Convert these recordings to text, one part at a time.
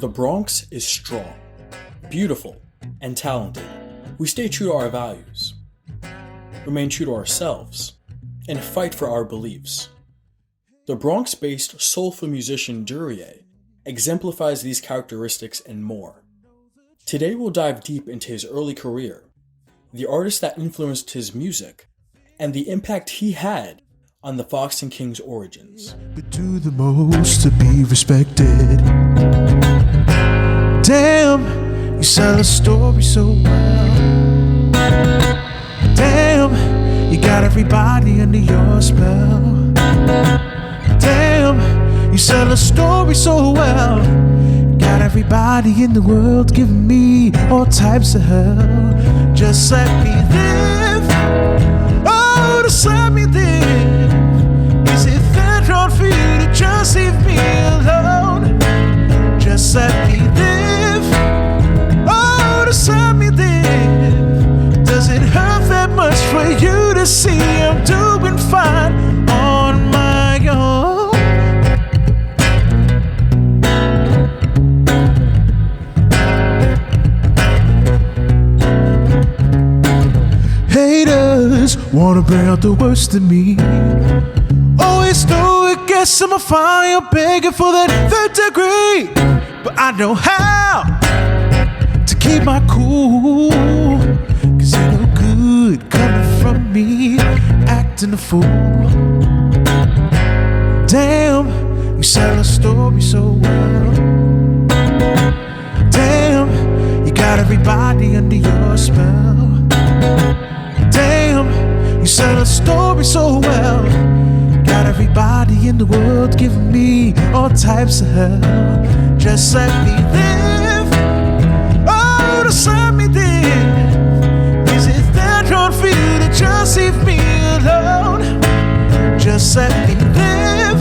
The Bronx is strong, beautiful, and talented. We stay true to our values, remain true to ourselves, and fight for our beliefs. The Bronx-based soulful musician Durieux exemplifies these characteristics and more. Today we'll dive deep into his early career, the artists that influenced his music, and the impact he had on the Fox and King's origins. We do the most to be respected. Damn, you sell a story so well. Damn, you got everybody under your spell. Damn, you sell a story so well. Got everybody in the world giving me all types of hell. Just let me live. Oh, just let me live. Is it that hard for you to just leave me alone? Just let me live. Oh, just let me live. Does it hurt that much for you to see I'm doing fine on my own? Haters wanna bring out the worst in me. Always know it gets in my fire, begging for that third degree. But I know how to keep my cool, cause ain't no good coming from me acting a fool. Damn, you sell a story so well. Damn, you got everybody under your spell. Damn, you sell a story so well. Got everybody in the world giving me all types of hell. Just let me live. Oh, just let me live. Is it that hard for you to just leave me alone? Just let me live.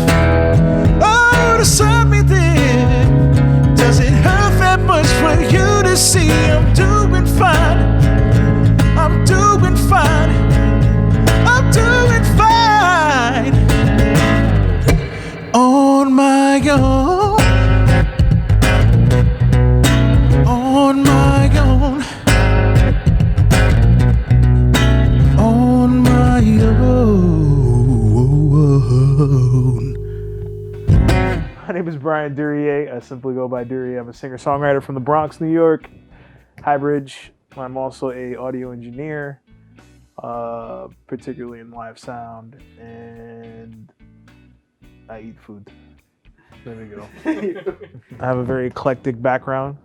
Oh, just let me live. Does it hurt that much for you to see I'm doing fine? I'm doing fine. I'm doing fine. On my own. On my own. On my own. My name is Bryan Durieux. I simply go by Durieux. I'm a singer-songwriter from the Bronx, New York, Highbridge. I'm also a audio engineer, particularly in live sound, and I eat food. There we go. I have a very eclectic background,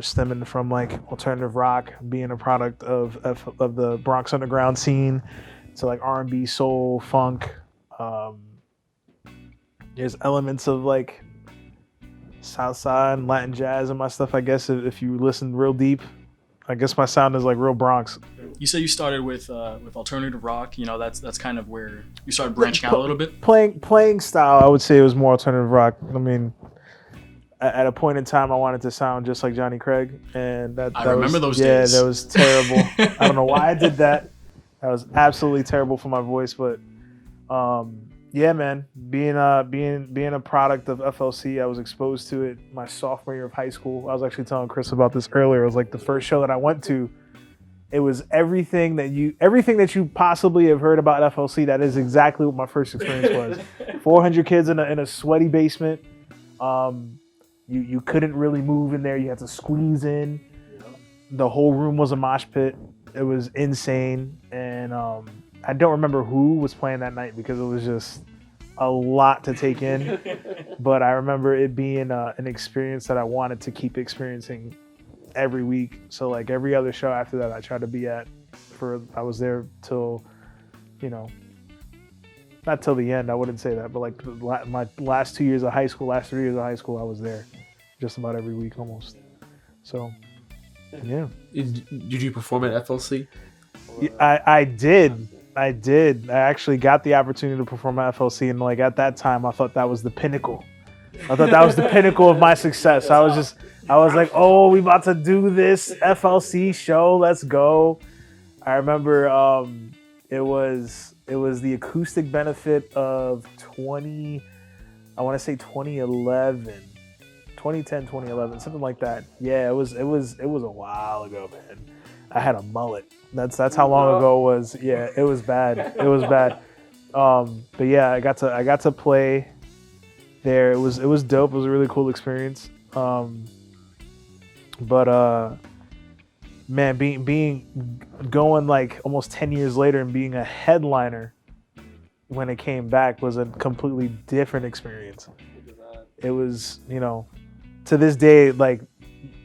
stemming from like alternative rock, being a product of the Bronx underground scene, to like R&B, soul, funk. There's elements of like Southside and Latin jazz in my stuff. I guess if you listen real deep, I guess my sound is like real Bronx. You said you started with alternative rock. You know, that's kind of where you started branching out a little bit. Playing style, I would say it was more alternative rock. I mean, at a point in time, I wanted to sound just like Johnny Craig, and I remember those days. Yeah, that was terrible. I don't know why I did that. That was absolutely terrible for my voice, but yeah, man, being a product of FLC, I was exposed to it my sophomore year of high school. I was actually telling Chris about this earlier. It was like the first show that I went to. It was everything that you possibly have heard about FLC. That is exactly what my first experience was. 400 kids in a sweaty basement. You couldn't really move in there. You had to squeeze in. The whole room was a mosh pit. It was insane, and I don't remember who was playing that night because it was just a lot to take in. But I remember it being an experience that I wanted to keep experiencing every week. So like every other show after that I tried to be at I was there till, not till the end, I wouldn't say that, but like my last 2 years of high school, last 3 years of high school, I was there just about every week almost. So, yeah. Did you perform at FLC? I did. I actually got the opportunity to perform at FLC, and like at that time, I thought that was the pinnacle. I thought that was the pinnacle of my success. I was like, oh, we about to do this FLC show. Let's go. I remember it was the acoustic benefit of 2011 2010, 2011, something like that. Yeah, it was a while ago, man. I had a mullet. That's how long ago it was. Yeah, it was bad. It was bad. But yeah, I got to play there. It was dope. It was a really cool experience. Man, going like almost 10 years later and being a headliner when it came back was a completely different experience. It was, to this day, like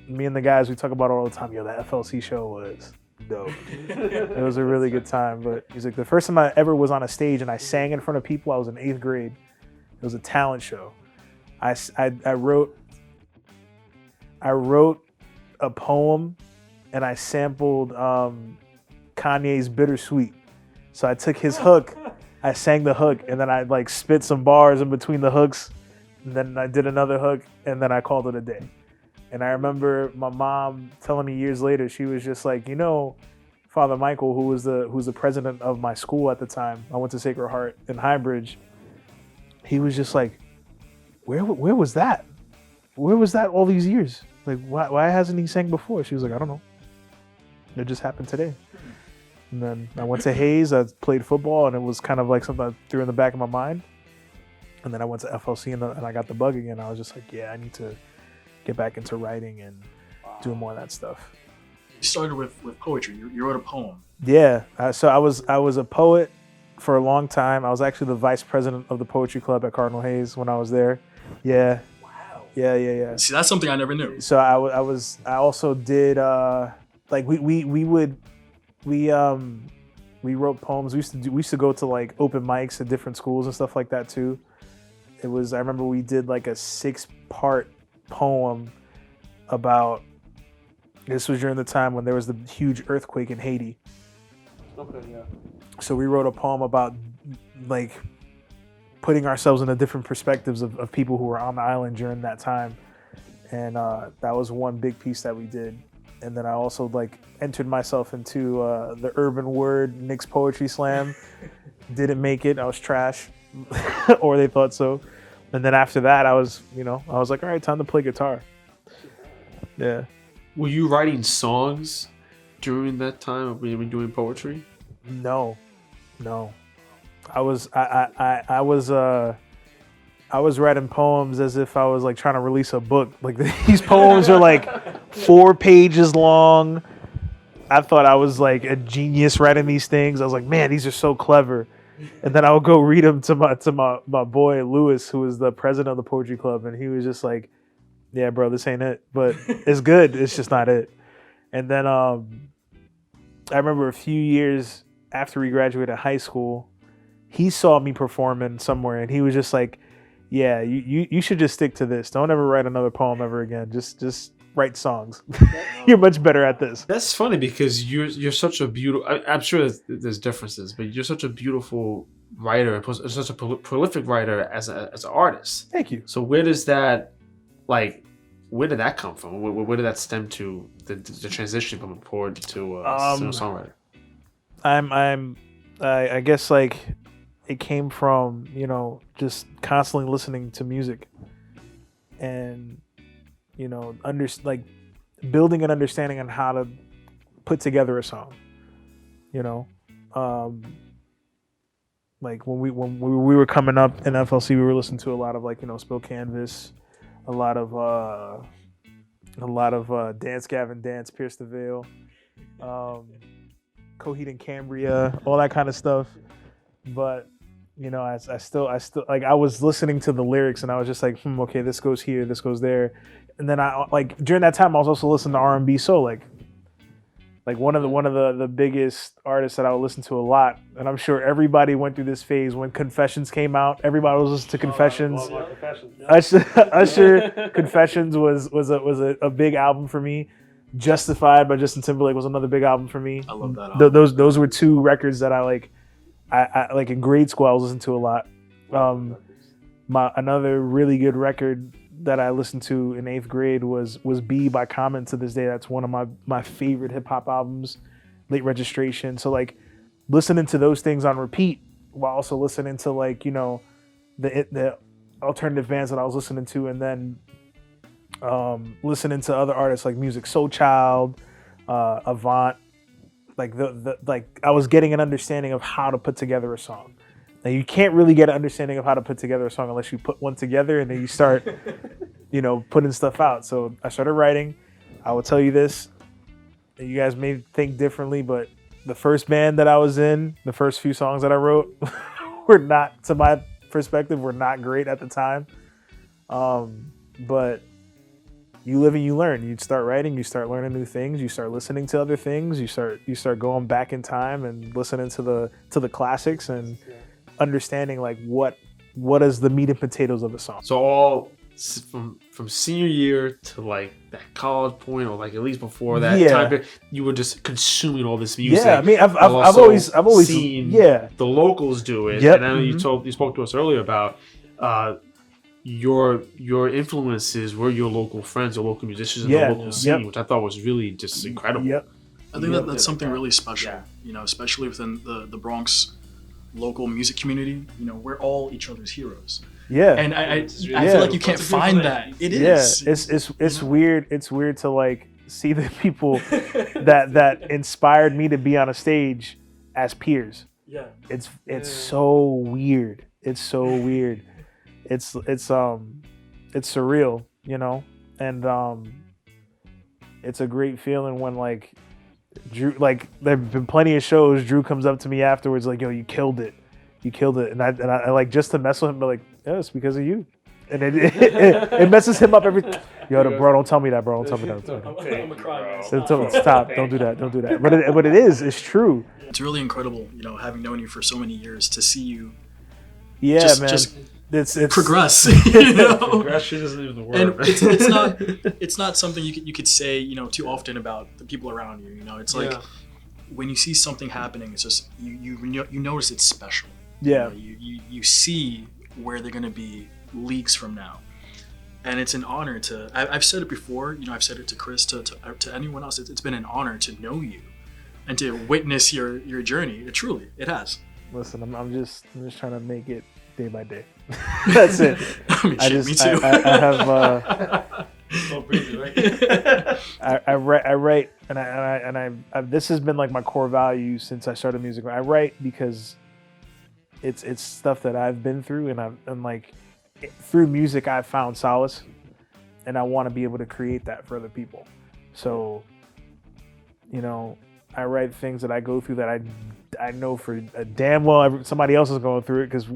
me and the guys, we talk about it all the time. Yo, that FLC show was dope. It was a really good time. But he's like, the first time I ever was on a stage and I sang in front of people, I was in 8th grade. It was a talent show. I wrote a poem and I sampled Kanye's Bittersweet. So I took his hook, I sang the hook, and then I like spit some bars in between the hooks, and then I did another hook, and then I called it a day. And I remember my mom telling me years later, she was just like, Father Michael, who's the president of my school at the time, I went to Sacred Heart in Highbridge, he was just like, where was that? Where was that all these years? Like, why hasn't he sang before? She was like, I don't know. It just happened today. And then I went to Hayes, I played football, and it was kind of like something I threw in the back of my mind. And then I went to FLC and I got the bug again. I was just like, yeah, I need to get back into writing and doing more of that stuff. You started with poetry. You wrote a poem. Yeah. So I was a poet for a long time. I was actually the vice president of the poetry club at Cardinal Hayes when I was there. Yeah. Wow. Yeah. See, that's something I never knew. So I also did like we wrote poems. We used to go to like open mics at different schools and stuff like that too. I remember we did like a 6-part poem about, this was during the time when there was the huge earthquake in Haiti. Okay, yeah. So we wrote a poem about like putting ourselves in the different perspectives of people who were on the island during that time. And that was one big piece that we did. And then I also like entered myself into the Urban Word Knicks Poetry Slam. Didn't make it. I was trash, or they thought so. And then after that, I was like, all right, time to play guitar. Yeah. Were you writing songs during that time of when you were doing poetry? No. I was writing poems as if I was like trying to release a book. Like these poems are like 4 pages long. I thought I was like a genius writing these things. I was like, man, these are so clever. And then I would go read them to my boy Lewis, who was the president of the poetry club, and he was just like, yeah, bro, this ain't it. But it's good. It's just not it. And then I remember a few years after we graduated high school, he saw me performing somewhere, and he was just like, yeah, you should just stick to this. Don't ever write another poem ever again. Just write songs. You're much better at this. That's funny because you're such a beautiful. I'm sure there's differences, but you're such a beautiful writer, such a prolific writer as an artist. Thank you. So where did that come from? Where did that stem to the transition from a poet to a songwriter? I guess like it came from just constantly listening to music and building an understanding on how to put together a song. Like when we were coming up in FLC, we were listening to a lot of Spill Canvas, a lot of Dance Gavin Dance, Pierce the Veil, Coheed and Cambria, all that kind of stuff. But I still like, I was listening to the lyrics and I was just like, okay, this goes here, this goes there. And then I during that time I was also listening to R&B. So like one of the biggest artists that I would listen to a lot, and I'm sure everybody went through this phase when Confessions came out. Everybody was listening to Confessions. Usher Confessions was a big album for me. Justified by Justin Timberlake was another big album for me. I love that album. Those were 2 records that I like in grade school I was listening to a lot. Another really good record that I listened to in 8th grade was B by Common. To this day, that's one of my favorite hip hop albums, Late Registration. So like listening to those things on repeat while also listening to the alternative bands that I was listening to. And then listening to other artists like Music Soul Child, Avant. Like I was getting an understanding of how to put together a song. Now you can't really get an understanding of how to put together a song unless you put one together and then you start, putting stuff out. So I started writing. I will tell you this, you guys may think differently, but the first band that I was in, the first few songs that I wrote were not, to my perspective, were not great at the time. But you live and you learn. You start writing, you start learning new things, you start listening to other things, you start going back in time and listening to the classics and understanding like what is the meat and potatoes of a song. So all from senior year to like that college point, or like at least before that time, you were just consuming all this music. Yeah, I mean, I've always seen the locals do it. Yep. And then you spoke to us earlier about your influences were your local friends, your local musicians in the local scene, which I thought was really just incredible. Yep. I think that's something really special, especially within the Bronx local music community. We're all each other's heroes. Yeah. And I feel like you can't find that. It is. It's weird. It's weird to like see the people that inspired me to be on a stage as peers. Yeah. It's so weird. It's so weird. It's surreal, and it's a great feeling when like Drew, like there've been plenty of shows. Drew comes up to me afterwards like, "Yo, you killed it," and I like just to mess with him, but like, "Yeah, it's because of you," and it messes him up every. Yo, bro, don't tell me that, bro. Don't tell me that. I'm a cry. Stop! Don't do that. But it's true. It's really incredible, having known you for so many years, to see you. Yeah, man. It's progress. Progression isn't even the word. And it's not something you could say too often about the people around you. It's like when you see something happening, it's just you notice it's special. Yeah. You see where they're gonna be leagues from now, and it's an honor to. I've said it before. I've said it to Chris, to anyone else. It's been an honor to know you, and to witness your journey. It has. Listen, I'm just trying to make it day by day. That's it. Me too. I have. I write, and I this has been like my core value since I started music. I write because it's stuff that I've been through, and like through music I've found solace, and I want to be able to create that for other people. So, I write things that I go through that I know for damn well somebody else is going through it, because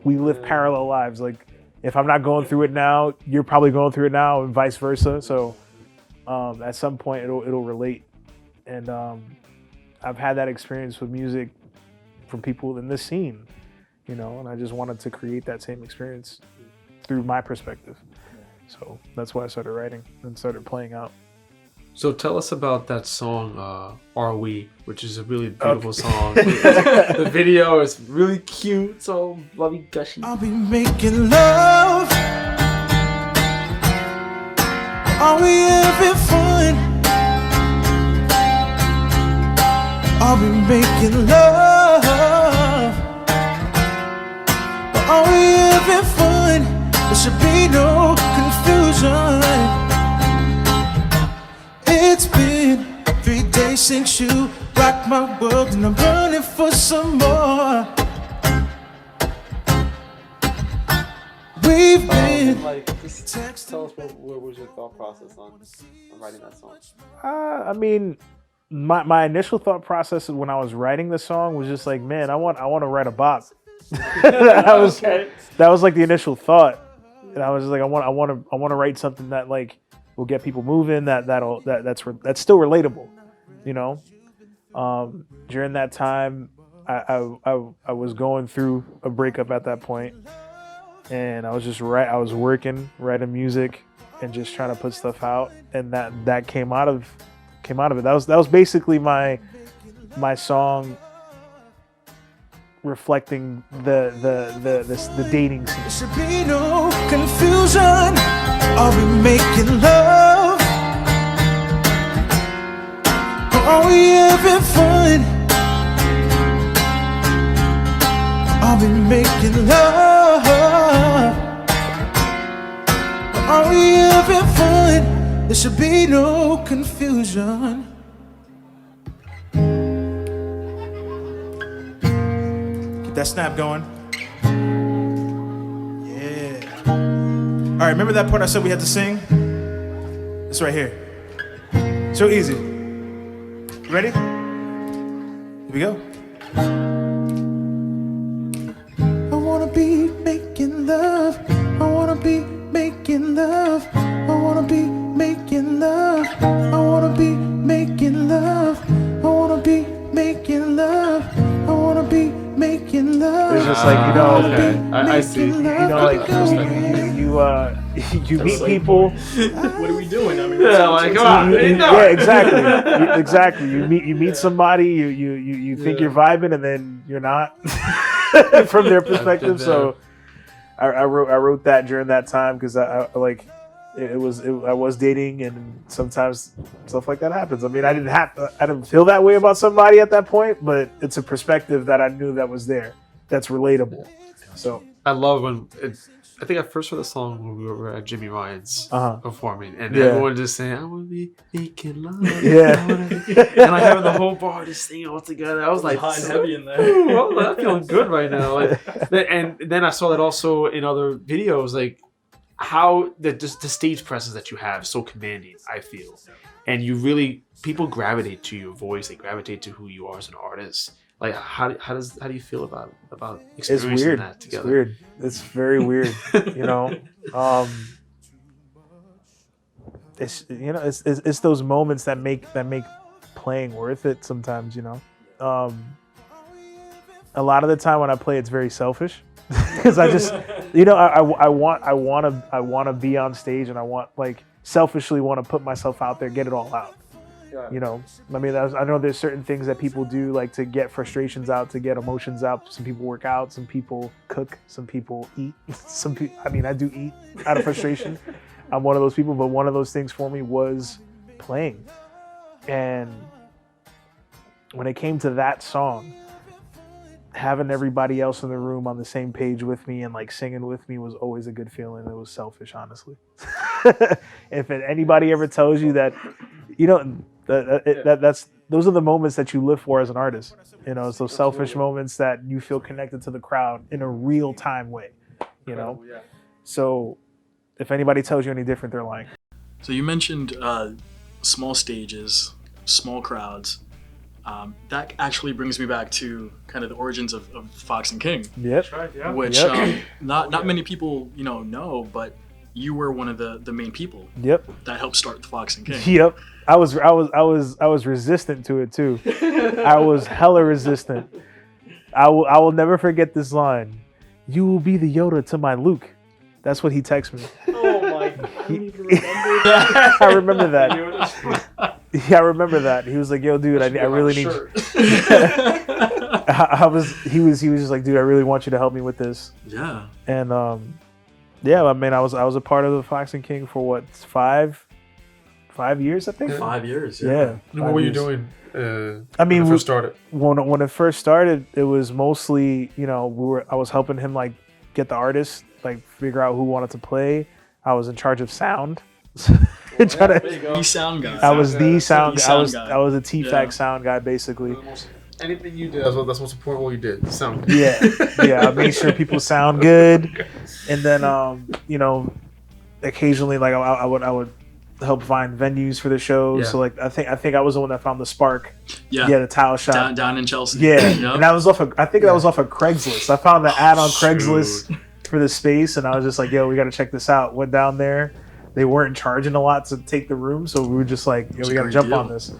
we live parallel lives. Like if I'm not going through it now, you're probably going through it now, and vice versa. So at some point it'll relate, and I've had that experience with music from people in this scene, and I just wanted to create that same experience through my perspective. So that's why I started writing and started playing out. So tell us about that song, Are We, which is a really beautiful song. The video is really cute, so lovey gushy. I'll be making love. Are we having fun? I'll be making love. Are we having fun? There should be no confusion. It's been 3 days since you rocked my world, and I'm burning for some more. We've been just tell us what was your thought process on writing that song? I mean, my initial thought process when I was writing the song was just like, man, I want to write a bop. That was like the initial thought, and I was just like, I want to write something that like will get people moving. That's still relatable, During that time, I was going through a breakup at that point, and I was just I was working, writing music, and just trying to put stuff out, and that came out of it. That was basically my song reflecting the dating scene. There should be no confusion. Are we making love? Or are we having fun? Are we making love? Or are we having There should be no confusion. Keep that snap going. Yeah. All right, remember that part I said we had to sing? It's right here. So easy. Ready? Here we go. I wanna be making love. I wanna be making love. I wanna be making love. I wanna be making love. I wanna be making love. I wanna be making love. It's just like, you know, okay. I see. You know, like you meet people. What are we doing? I mean, Yeah, like, come on. Yeah, exactly. Exactly. You meet somebody. You think you're vibing, and then you're not from their perspective. So I wrote that during that time because I was dating, and sometimes stuff like that happens. I mean, I didn't feel that way about somebody at that point, but it's a perspective that I knew that was there, that's relatable. So I love when I think I first heard the song when we were at Jimmy Ryan's performing, and everyone just saying, "I want to be making love." Yeah. And I having the whole bar just singing all together. I was like, hot and heavy in there. Ooh, I'm feeling good right now. Like, and then I saw that also in other videos, like how the stage presence that you have is so commanding. I feel, and people gravitate to your voice. They gravitate to who you are as an artist. Like how do you feel about experiencing it's weird. that together? It's weird. It's very weird. You know, it's those moments that make playing worth it. Sometimes, you know, a lot of the time when I play, it's very selfish because I just, you know, I want to be on stage, and I selfishly want to put myself out there, get it all out. You know, I mean, I know there's certain things that people do, like to get frustrations out, to get emotions out. Some people work out, some people cook, some people eat. I do eat out of frustration. I'm one of those people, but one of those things for me was playing. And when it came to that song, having everybody else in the room on the same page with me and like singing with me was always a good feeling. It was selfish, honestly. If anybody ever tells you that, you know, those are the moments that you live for as an artist. You know, it's those selfish moments that you feel connected to the crowd in a real time way. You know, so if anybody tells you any different, they're lying. So you mentioned small stages, small crowds. That actually brings me back to kind of the origins of Fox and King. Yep. That's right, yeah. Which not many people know, but you were one of the main people. Yep. That helped start the Fox and King. Yep. I was resistant to it too. I was hella resistant. I will never forget this line. You will be the Yoda to my Luke. That's what he texted me. Oh my God. I remember that. Yeah, I remember that. He was like, "Yo, dude, I really need you." He was just like, "Dude, I really want you to help me with this." Yeah. And yeah, I mean, I was a part of the Fox and King for what, 5 years, I think. 5 years. Yeah. What were you doing? I mean, when it first started. When it first started, it was mostly, you know, I was helping him like get the artists, like figure out who wanted to play. I was in charge of sound. The sound guy. I was the sound guy. Guy. I was a TFAC sound guy, basically. Anything you did, that's most important. What you did, sound. Yeah. I made sure people sound good, and then you know, occasionally like I would help find venues for the shows. Yeah. So like I think I was the one that found the Spark. Yeah. The tile shop down in Chelsea. Yeah. Yep. And that was off that was off of Craigslist. I found the ad on Craigslist for the space, and I was just like, "Yo, we got to check this out." Went down there. They weren't charging a lot to take the room, so we were just like, "Yo, we got to jump on this."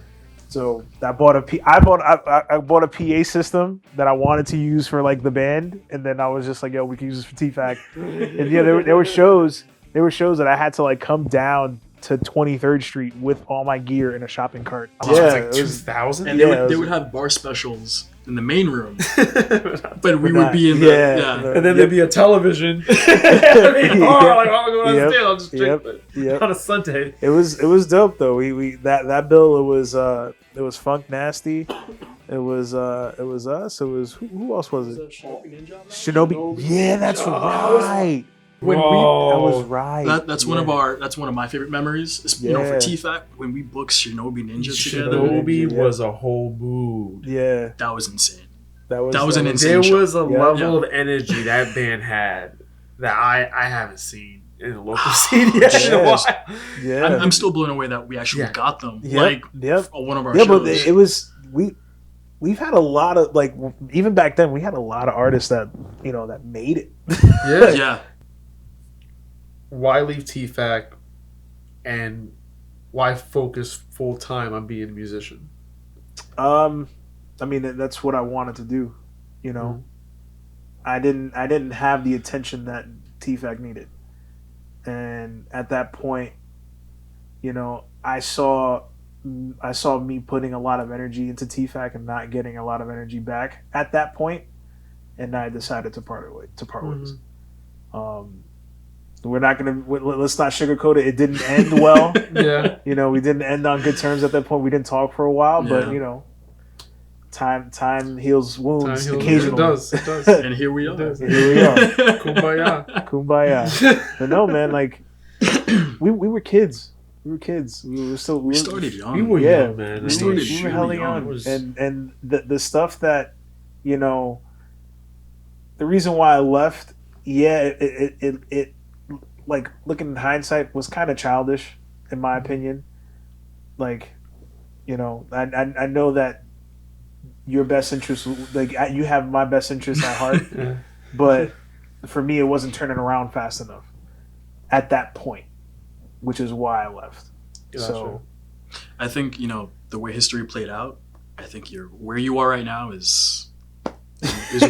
So I bought a PA system that I wanted to use for like the band, and then I was just like, "Yo, we can use this for TFAC." And yeah, there were shows that I had to like come down to 23rd Street with all my gear in a shopping cart. Yeah, it was like 2,000. And they would have bar specials in the main room, but we would be in the and then there'd be a television. On a Sunday. It was dope though. We that bill, it was Funk Nasty. It was us. It was who else was it? Shinobi Ninja. Shinobi. Yeah, that's right. When that was right. That's one of my favorite memories. For TFAC, when we booked Shinobi Ninja together. Shinobi was a whole mood. Yeah, that was insane. That was an insane. There was a level of energy that band had that I haven't seen in the local scene yet in a while. Yeah, I'm still blown away that we actually got them. Yep. On one of our shows. But it was we've had a lot of even back then we had a lot of artists that that made it. Yeah. Why leave TFAC and why focus full time on being a musician? I mean, that's what I wanted to do. Mm-hmm. I didn't have the attention that TFAC needed, and at that point, I saw me putting a lot of energy into TFAC and not getting a lot of energy back at that point, and I decided to part ways. We're not let's not sugarcoat it. It didn't end well. Yeah. We didn't end on good terms at that point. We didn't talk for a while, but time heals wounds occasionally. It does. And here we are. Kumbaya. But no, man, we were kids. We started young. We were young, man. We were hella young. And the stuff that, the reason why I left, it looking in hindsight was kind of childish, in my opinion. I know that your best interest, you have my best interest at heart, but for me, it wasn't turning around fast enough at that point, which is why I left. Gotcha. So, I think the way history played out. I think where you are right now is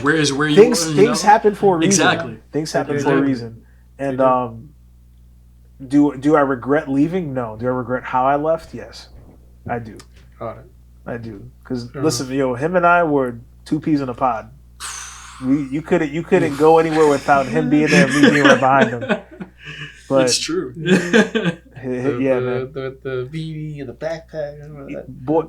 where you things happen for a reason. Exactly. Things happen for a reason. And do I regret leaving? No. Do I regret how I left? Yes, I do. Got it. I do. Because listen, him and I were two peas in a pod. You couldn't go anywhere without him being there and me being right behind him. But it's true. Man. The beanie and the backpack. Boy,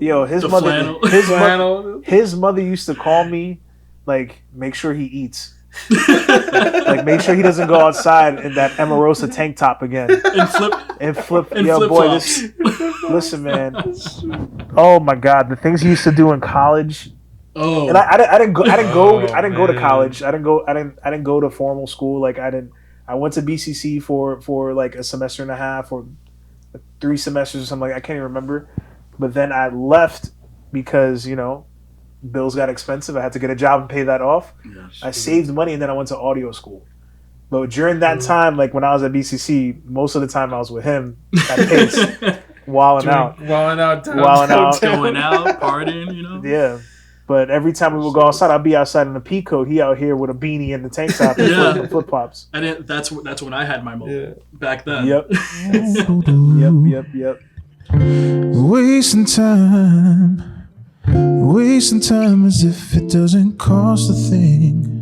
his mother used to call me, make sure he eats. Make sure he doesn't go outside in that Emarosa tank top again. And flip. Listen, man. Oh my God, the things he used to do in college. Oh. And I didn't go to college. I didn't go to formal school. I went to BCC for a semester and a half or 3 semesters or something. I can't even remember. But then I left because bills got expensive. I had to get a job and pay that off. Yes. I saved money and then I went to audio school. But during that time, when I was at BCC, most of the time I was with him at Pace, wilding out, going out, partying. Yeah. But every time we would go outside, I'd be outside in a pea coat. He out here with a beanie and the tank top and flip flops. And that's when I had my moment back then. Yep. Yep. Wasting time as if it doesn't cost a thing.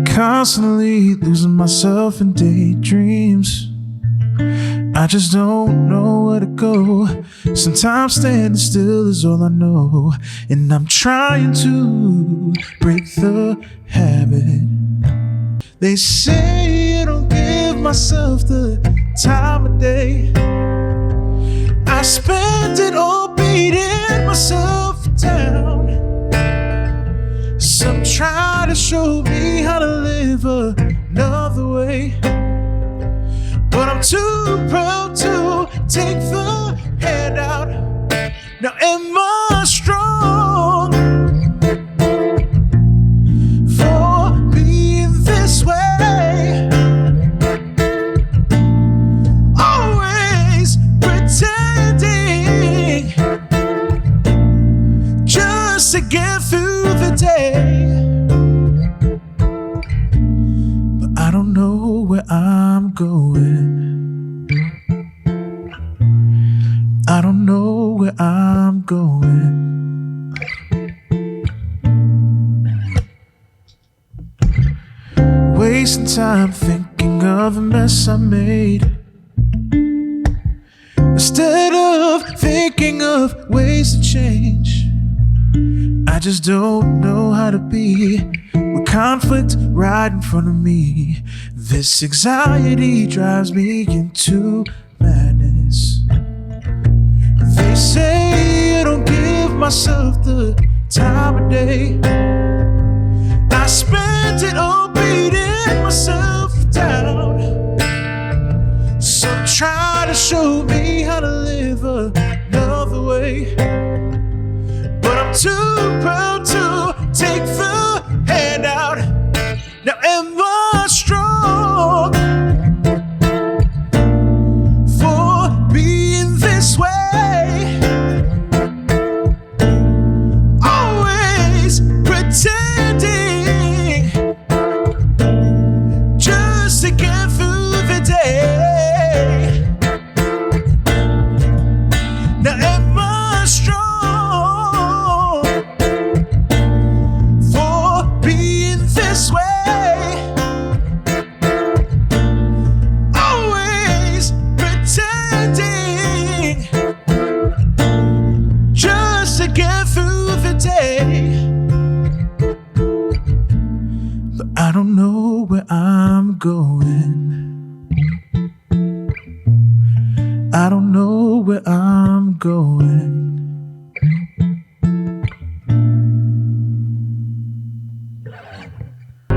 Constantly losing myself in daydreams. I just don't know where to go. Sometimes standing still is all I know. And I'm trying to break the habit. They say I don't give myself the time of day. I spend it all beating myself down. Some try to show me how to live another way, but I'm too proud to take the hand out. Now am I strong for being this way? Always pretending just to get through the day. But I don't know where I'm going. I don't know where I'm going. Wasting time thinking of the mess I made, instead of thinking of ways to change. I just don't know how to be with conflict right in front of me. This anxiety drives me into madness. They say I don't give myself the time of day. I spent it all beating myself down. Some try to show me how to live another way, but I'm too proud to take the handout. Now am I strong for being this way? Always pretending just to get through the day. Now am I strong for being this way? Always pretending just to get through the day. But I don't know where I'm going. I don't know where I'm going.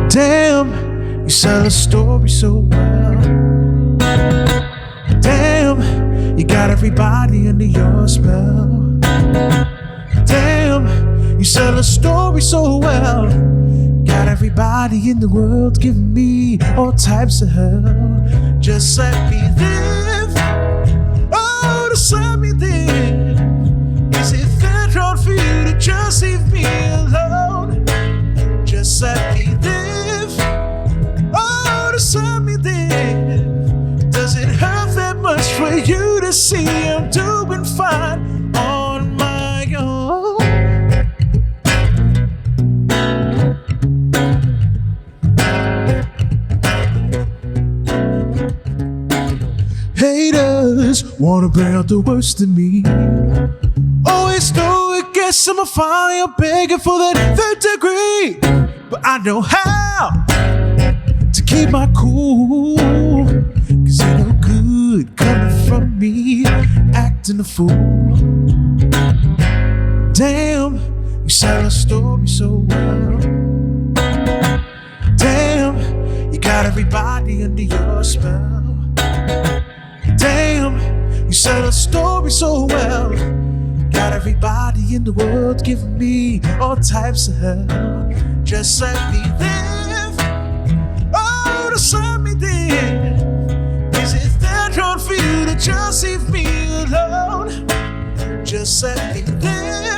Damn, you sell a story so well. Damn, you got everybody under your spell. Damn, you sell a story so well. Got everybody in the world giving me all types of hell. Just let me live. Oh, just let me live. Is it that hard for you to just leave me alone? Just let me live. Oh, just let me live. Does it hurt that much for you to see I'm doing fine on my own? Haters wanna bring out the worst in me. Always know it gets on my fire, begging for that third degree. But I know how to keep my cool, 'cause ain't no good coming from me acting a fool. Damn, you sell a story so well. Damn, you got everybody under your spell. Damn, you sell a story so well. Got everybody in the world giving me all types of hell. Just let me live. Oh, just let me live. Is it that hard for you to just leave me alone? Just let me live.